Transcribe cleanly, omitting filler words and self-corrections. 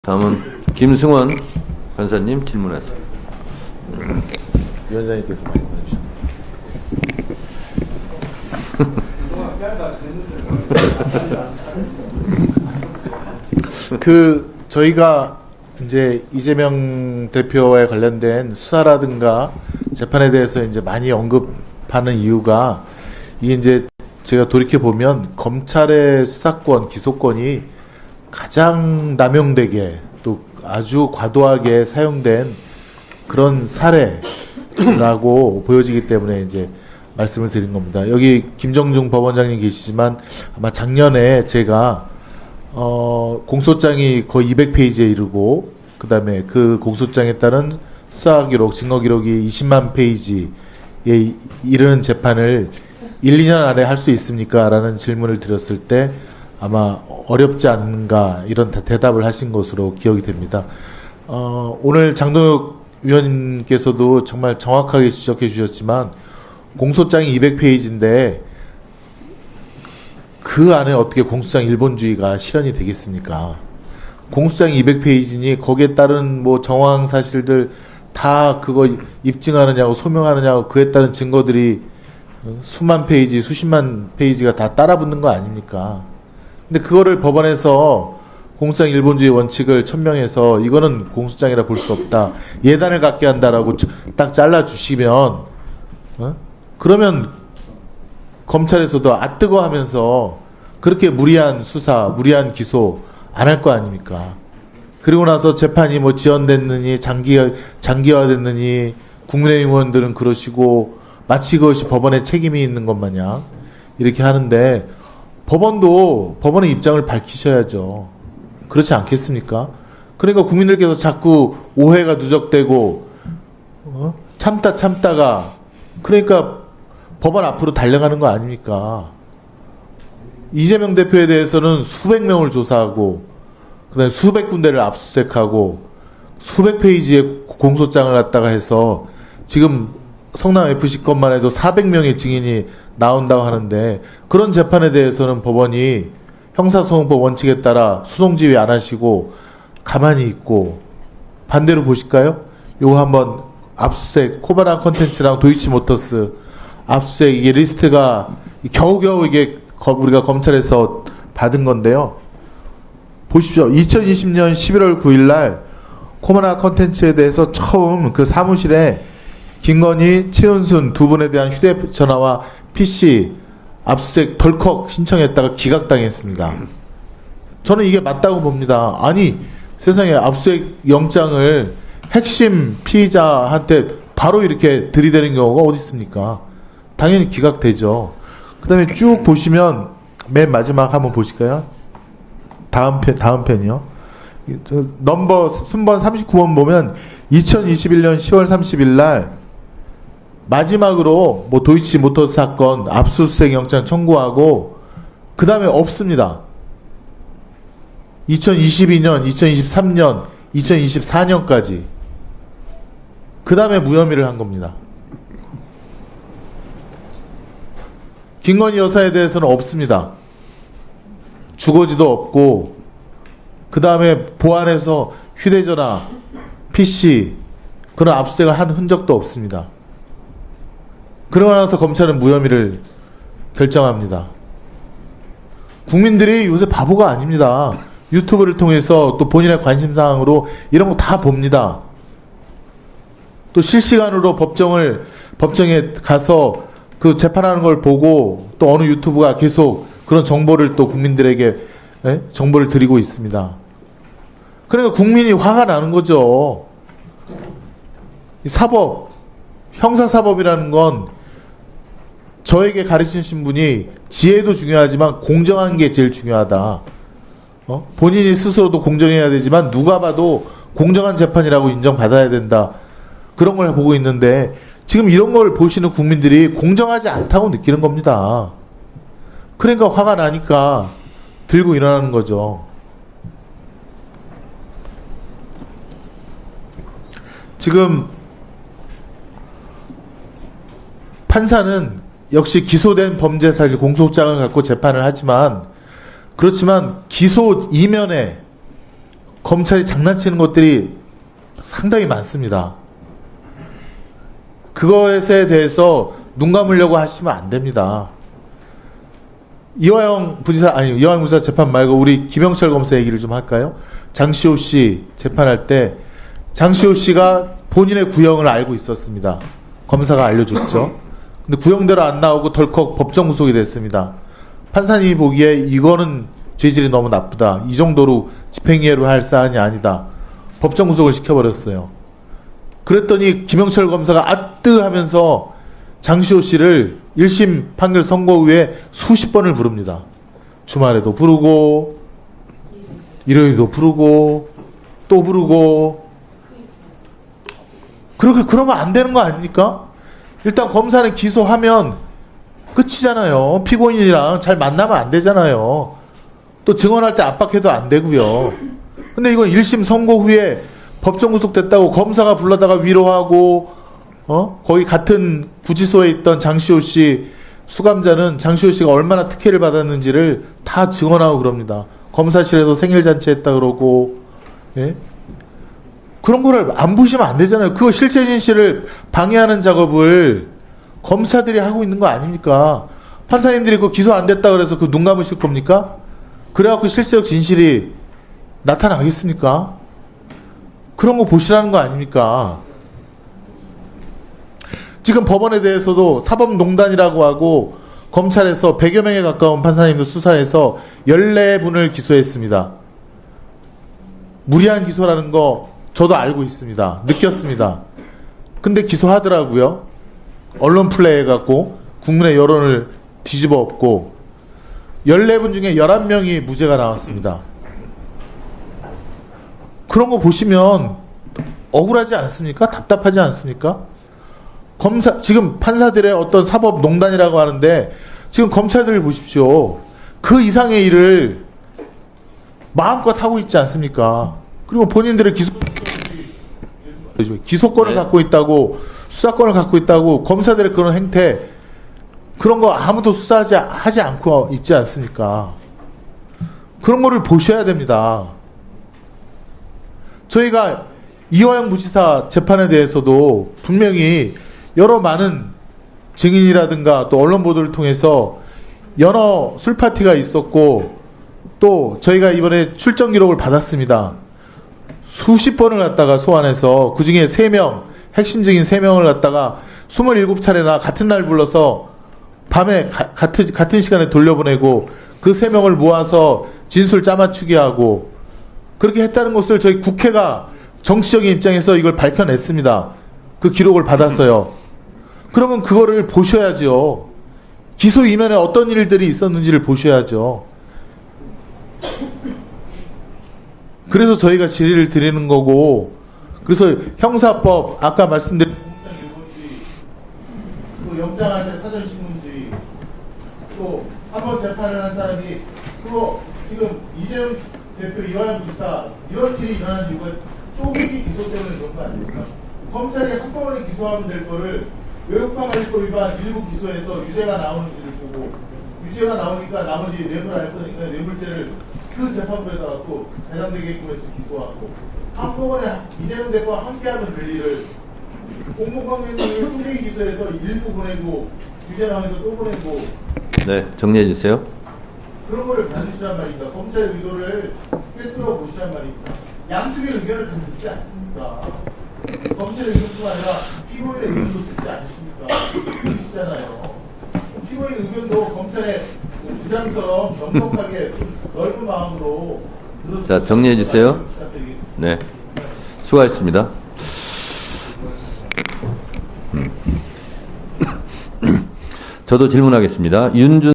다음은 김승원 변사님 질문하세요. 위원장님께서 말씀해 주셨습니다. 저희가 이제 이재명 대표에 관련된 수사라든가 재판에 대해서 이제 많이 언급하는 이유가, 이게 이제 제가 돌이켜 보면 검찰의 수사권, 기소권이 가장 남용되게 또 아주 과도하게 사용된 그런 사례라고 보여지기 때문에 이제 말씀을 드린 겁니다. 여기 김정중 법원장님 계시지만 아마 작년에 제가 공소장이 거의 200페이지에 이르고, 그 다음에 그 공소장에 따른 수사 기록, 증거 기록이 20만 페이지에 이르는 재판을 1, 2년 안에 할 수 있습니까? 라는 질문을 드렸을 때 아마 어렵지 않은가 이런 대답을 하신 것으로 기억이 됩니다. 오늘 장동혁 위원님께서도 정말 정확하게 지적해 주셨지만 공소장이 200페이지인데 그 안에 어떻게 공소장 일본주의가 실현이 되겠습니까? 공소장이 200페이지니 거기에 따른 뭐 정황 사실들 다 그거 입증하느냐고 소명하느냐고 그에 따른 증거들이 수만 페이지, 수십만 페이지가 다 따라붙는 거 아닙니까? 근데 그거를 법원에서 공소장 일본주의 원칙을 천명해서 이거는 공소장이라 볼 수 없다, 예단을 갖게 한다라고 딱 잘라주시면, 그러면 검찰에서도 뜨거 하면서 그렇게 무리한 수사, 무리한 기소 안 할 거 아닙니까? 그리고 나서 재판이 뭐 지연됐느니 장기화됐느니 국민의힘 의원들은 그러시고 마치 그것이 법원의 책임이 있는 것 마냥 이렇게 하는데, 법원의 입장을 밝히셔야죠. 그렇지 않겠습니까? 그러니까 국민들께서 자꾸 오해가 누적되고 참다가 그러니까 법원 앞으로 달려가는 거 아닙니까? 이재명 대표에 대해서는 수백 명을 조사하고 그다음에 수백 군데를 압수수색하고 수백 페이지의 공소장을 갖다가 해서 지금 성남FC 것만 해도 400명의 증인이 나온다고 하는데, 그런 재판에 대해서는 법원이 형사소송법 원칙에 따라 수송지휘 안 하시고 가만히 있고, 반대로 보실까요? 요거 한번 압수수색, 코바나 컨텐츠랑 도이치모터스 압수수색, 이게 리스트가 겨우겨우 이게 우리가 검찰에서 받은 건데요. 보십시오. 2020년 11월 9일 날 코바나 컨텐츠에 대해서 처음 그 사무실에 김건희, 최은순 두 분에 대한 휴대전화와 PC 압수수색 덜컥 신청했다가 기각당했습니다. 저는 이게 맞다고 봅니다. 아니, 세상에 압수수색 영장을 핵심 피의자한테 바로 이렇게 들이대는 경우가 어디 있습니까? 당연히 기각되죠. 그 다음에 쭉 보시면 맨 마지막 한번 보실까요? 다음 편이요. 순번 39번 보면 2021년 10월 30일 날 마지막으로 뭐 도이치모터스 사건 압수수색 영장 청구하고 그 다음에 없습니다. 2022년, 2023년, 2024년까지 그 다음에 무혐의를 한 겁니다. 김건희 여사에 대해서는 없습니다. 주거지도 없고 그 다음에 보안해서 휴대전화, PC 그런 압수수색을 한 흔적도 없습니다. 그러고 나서 검찰은 무혐의를 결정합니다. 국민들이 요새 바보가 아닙니다. 유튜브를 통해서 또 본인의 관심사항으로 이런 거 다 봅니다. 또 실시간으로 법정에 가서 그 재판하는 걸 보고 또 어느 유튜브가 계속 그런 정보를 또 국민들에게 정보를 드리고 있습니다. 그러니까 국민이 화가 나는 거죠. 이 사법, 형사사법이라는 건 저에게 가르치신 분이 지혜도 중요하지만 공정한 게 제일 중요하다. 본인이 스스로도 공정해야 되지만 누가 봐도 공정한 재판이라고 인정받아야 된다. 그런 걸 보고 있는데 지금 이런 걸 보시는 국민들이 공정하지 않다고 느끼는 겁니다. 그러니까 화가 나니까 들고 일어나는 거죠. 지금 판사는 역시 기소된 범죄 사실 공소장을 갖고 재판을 하지만, 그렇지만 기소 이면에 검찰이 장난치는 것들이 상당히 많습니다. 그것에 대해서 눈 감으려고 하시면 안 됩니다. 이화영 부지사 재판 말고 우리 김영철 검사 얘기를 좀 할까요? 장시호 씨 재판할 때 장시호 씨가 본인의 구형을 알고 있었습니다. 검사가 알려줬죠. 근데 구형대로 안 나오고 덜컥 법정 구속이 됐습니다. 판사님이 보기에 이거는 죄질이 너무 나쁘다. 이 정도로 집행유예로 할 사안이 아니다. 법정 구속을 시켜버렸어요. 그랬더니 김영철 검사가 아뜨 하면서 장시호 씨를 1심 판결 선고 후에 수십 번을 부릅니다. 주말에도 부르고 일요일도 부르고 또 부르고. 그러면 안 되는 거 아닙니까? 일단 검사는 기소하면 끝이잖아요. 피고인이랑 잘 만나면 안 되잖아요. 또 증언할 때 압박해도 안 되고요. 근데 이건 1심 선고 후에 법정 구속됐다고 검사가 불러다가 위로하고, 거기 같은 구치소에 있던 장시호 씨 수감자는 장시호 씨가 얼마나 특혜를 받았는지를 다 증언하고 그럽니다. 검사실에서 생일잔치 했다 그러고, 예? 그런 거를 안 보시면 안 되잖아요. 그거 실체 진실을 방해하는 작업을 검사들이 하고 있는 거 아닙니까? 판사님들이 그거 기소 안 됐다 그래서 그 눈 감으실 겁니까? 그래갖고 실체적 진실이 나타나겠습니까? 그런 거 보시라는 거 아닙니까? 지금 법원에 대해서도 사법농단이라고 하고 검찰에서 100여 명에 가까운 판사님들 수사해서 14분을 기소했습니다. 무리한 기소라는 거 저도 알고 있습니다. 느꼈습니다. 근데 기소하더라고요. 언론 플레이 해갖고 국민의 여론을 뒤집어 엎고 14분 중에 11명이 무죄가 나왔습니다. 그런 거 보시면 억울하지 않습니까? 답답하지 않습니까? 지금 판사들의 어떤 사법농단이라고 하는데 지금 검찰들을 보십시오. 그 이상의 일을 마음껏 하고 있지 않습니까? 그리고 본인들의 기소권을 네. 갖고 있다고, 수사권을 갖고 있다고, 검사들의 그런 행태, 그런 거 아무도 하지 않고 있지 않습니까? 그런 거를 보셔야 됩니다. 저희가 이화영 부지사 재판에 대해서도 분명히 여러 많은 증인이라든가 또 언론 보도를 통해서 연어 술파티가 있었고 또 저희가 이번에 출정 기록을 받았습니다. 수십 번을 갖다가 소환해서 그 중에 3명, 핵심 증인 3명을 갖다가 27차례나 같은 날 불러서 밤에 같은 시간에 돌려보내고 그 3명을 모아서 진술 짜맞추기 하고 그렇게 했다는 것을 저희 국회가 정치적인 입장에서 이걸 밝혀냈습니다. 그 기록을 받아서요. 그러면 그거를 보셔야죠. 기소 이면에 어떤 일들이 있었는지를 보셔야죠. 그래서 저희가 질의를 드리는 거고, 그래서 형사법, 아까 말씀드린 공무상일본주의, 또 영장할 때 사전신문주의, 또 한 번 재판을 한 사람이, 그거 지금 이재용 대표 이화영 부지사 이런 일이 일어난 이유가 쪼개기 기소 때문에 그런 거 아닙니까? 검찰이 한꺼번에 기소하면 될 거를 외국화관리법 위반 일부 기소해서 유죄가 나오는지를 보고 유죄가 나오니까 나머지 뇌물 알선이니까 뇌물죄를 그 재판부에다가 또 대상되게끔 해서 기소하고 한꺼번에 이재명 대표와 함께하면 될 일을 공무관계를 쪼개기 기소해서 일부 보내고 유죄 나오니까 또 보내고 네, 정리해 주세요. 그런 거를 봐주시란 말입니다. 검찰의 의도를 꿰뚫어 보시란 말입니다. 양측의 의견을 좀 듣지 않습니까? 검찰의 의견뿐만 아니라 피고인의 의견도 듣지 않으십니까? 그러시잖아요. 피고인 의견도 검찰의 주장처럼 넉넉하게 넓은 마음으로 자, 정리해 주세요. 네, 수고하셨습니다. 저도 질문하겠습니다. 윤준